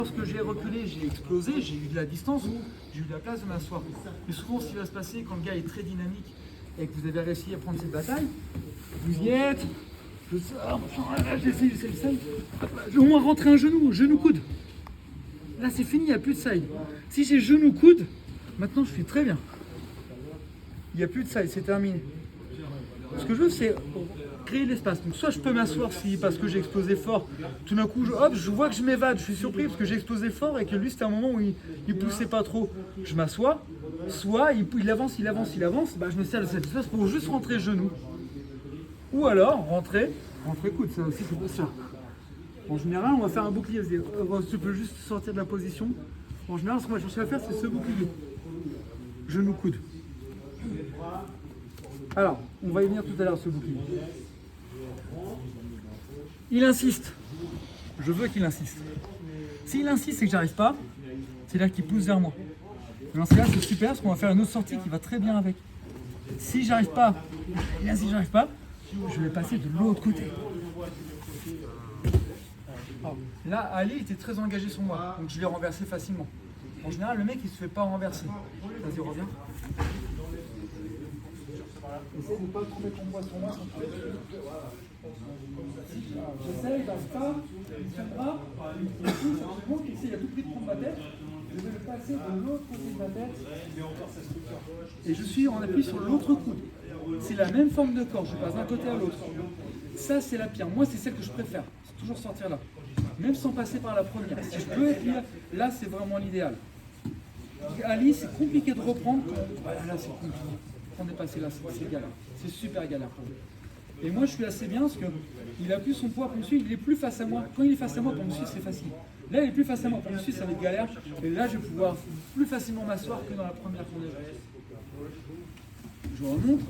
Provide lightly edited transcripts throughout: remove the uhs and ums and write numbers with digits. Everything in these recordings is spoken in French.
Lorsque j'ai reculé, j'ai explosé, j'ai eu de la distance, j'ai eu de la place de m'asseoir. Mais souvent, ce qui va se passer quand le gars est très dynamique et que vous avez réussi à prendre cette bataille, vous y êtes, je sors, j'essaye, au moins rentrer un genou, genou-coude. Là, c'est fini, il n'y a plus de side. Si j'ai genou-coude, maintenant je suis très bien. Il n'y a plus de side, c'est terminé. Ce que je veux, c'est créer l'espace. Donc soit je peux m'asseoir si parce que j'ai explosé fort, tout d'un coup je vois que je m'évade, je suis surpris parce que j'ai explosé fort et que lui c'était un moment où il poussait pas trop. Je m'assois, soit il avance, bah, je me sers de cet espace pour juste rentrer genou. Ou alors rentrer coude, ça aussi c'est pas ça. En général, on va faire un bouclier. Tu peux juste sortir de la position. En général, ce qu'on va chercher à faire, c'est ce bouclier. Genou coude. Alors, on va y venir tout à l'heure, ce bouclier. Il insiste. Je veux qu'il insiste. S'il insiste et que j'arrive pas, c'est là qu'il pousse vers moi. Dans ce cas, c'est super parce qu'on va faire une autre sortie qui va très bien avec. Si j'arrive pas, je vais passer de l'autre côté. Alors, là, Ali était très engagé sur moi, donc je l'ai renversé facilement. En général, le mec, il se fait pas renverser. Vas-y, reviens. Essaye de ne pas trop mettre ton poids sur moi. J'essaye, j'arrive pas, il tient pas, il pousse absolument, il essaye à tout prix de prendre ma tête. Je vais le passer de l'autre côté de ma tête. Et je suis en appui sur l'autre coude. C'est la même forme de corps, je passe d'un côté à l'autre. Ça, c'est la pire. Moi, c'est celle que je préfère. C'est toujours sortir là. Même sans passer par la première. Si je peux être là, c'est vraiment l'idéal. Ali, c'est compliqué de reprendre. Voilà, là, c'est compliqué. Quand on est passé là, c'est galère. C'est super galère pour lui. Et moi, je suis assez bien parce qu'il a plus son poids pour me suivre. Il est plus face à moi. Quand il est face à moi, pour me suivre, c'est facile. Là, il est plus face à moi. Pour me suivre, ça va être galère. Et là, je vais pouvoir plus facilement m'asseoir que dans la première combinaison. Je remonte.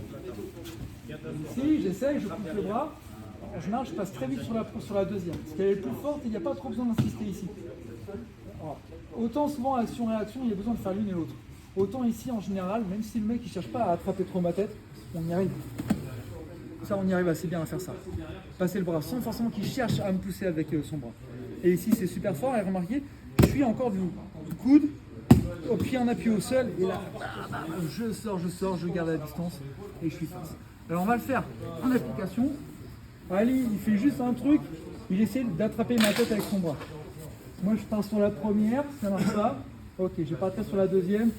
Ici, j'essaye, je coupe le bras. En général, je passe très vite sur la deuxième. Parce qu'elle est plus forte et il n'y a pas trop besoin d'insister ici. Alors, autant souvent, action-réaction, il y a besoin de faire l'une et l'autre. Autant ici, en général, même si le mec ne cherche pas à attraper trop ma tête, on y arrive. Ça, on y arrive assez bien à faire ça. Passer le bras sans forcément qu'il cherche à me pousser avec son bras. Et ici, c'est super fort. Et remarquez, je suis encore du coude, au pied en appui au sol. Et là, je sors, je garde la distance et je suis face. Alors, on va le faire en application. Ali, il fait juste un truc. Il essaie d'attraper ma tête avec son bras. Moi, je pars sur la première, ça ne marche pas. Ok, je vais partir sur la deuxième.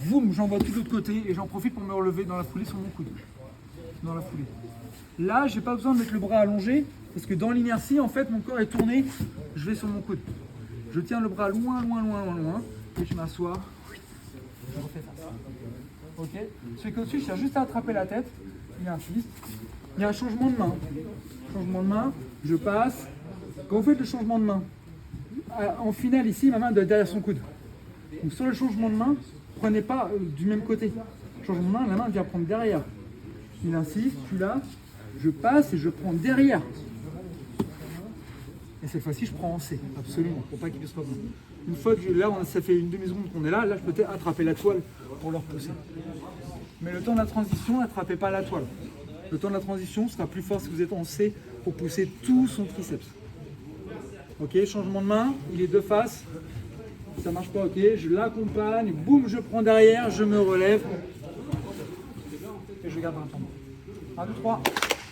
Boum, j'envoie tout de l'autre côté et j'en profite pour me relever dans la foulée sur mon coude. Dans la foulée. Là, j'ai pas besoin de mettre le bras allongé parce que dans l'inertie, en fait, mon corps est tourné. Je vais sur mon coude. Je tiens le bras loin et je m'assois. Je refais face. Ok. Celui qu'au-dessus, je cherche juste à attraper la tête. Il insiste. Il y a un changement de main. Changement de main. Je passe. Quand vous faites le changement de main, en finale ici, ma main doit être derrière son coude. Donc sur le changement de main, prenez pas du même côté. Changement de main, la main vient prendre derrière. Il insiste, je suis là, je passe et je prends derrière. Et cette fois-ci, je prends en C, absolument, pour pas qu'il puisse reprendre. Une fois que là, ça fait une demi-seconde qu'on est là, je peux peut-être attraper la toile pour leur pousser. Mais le temps de la transition, n'attrapez pas la toile. Le temps de la transition sera plus fort si vous êtes en C pour pousser tout son triceps. Ok, changement de main, il est de face. Ça marche pas, ok, je l'accompagne, boum, je prends derrière, je me relève et je garde un temps. 1, 2, 3.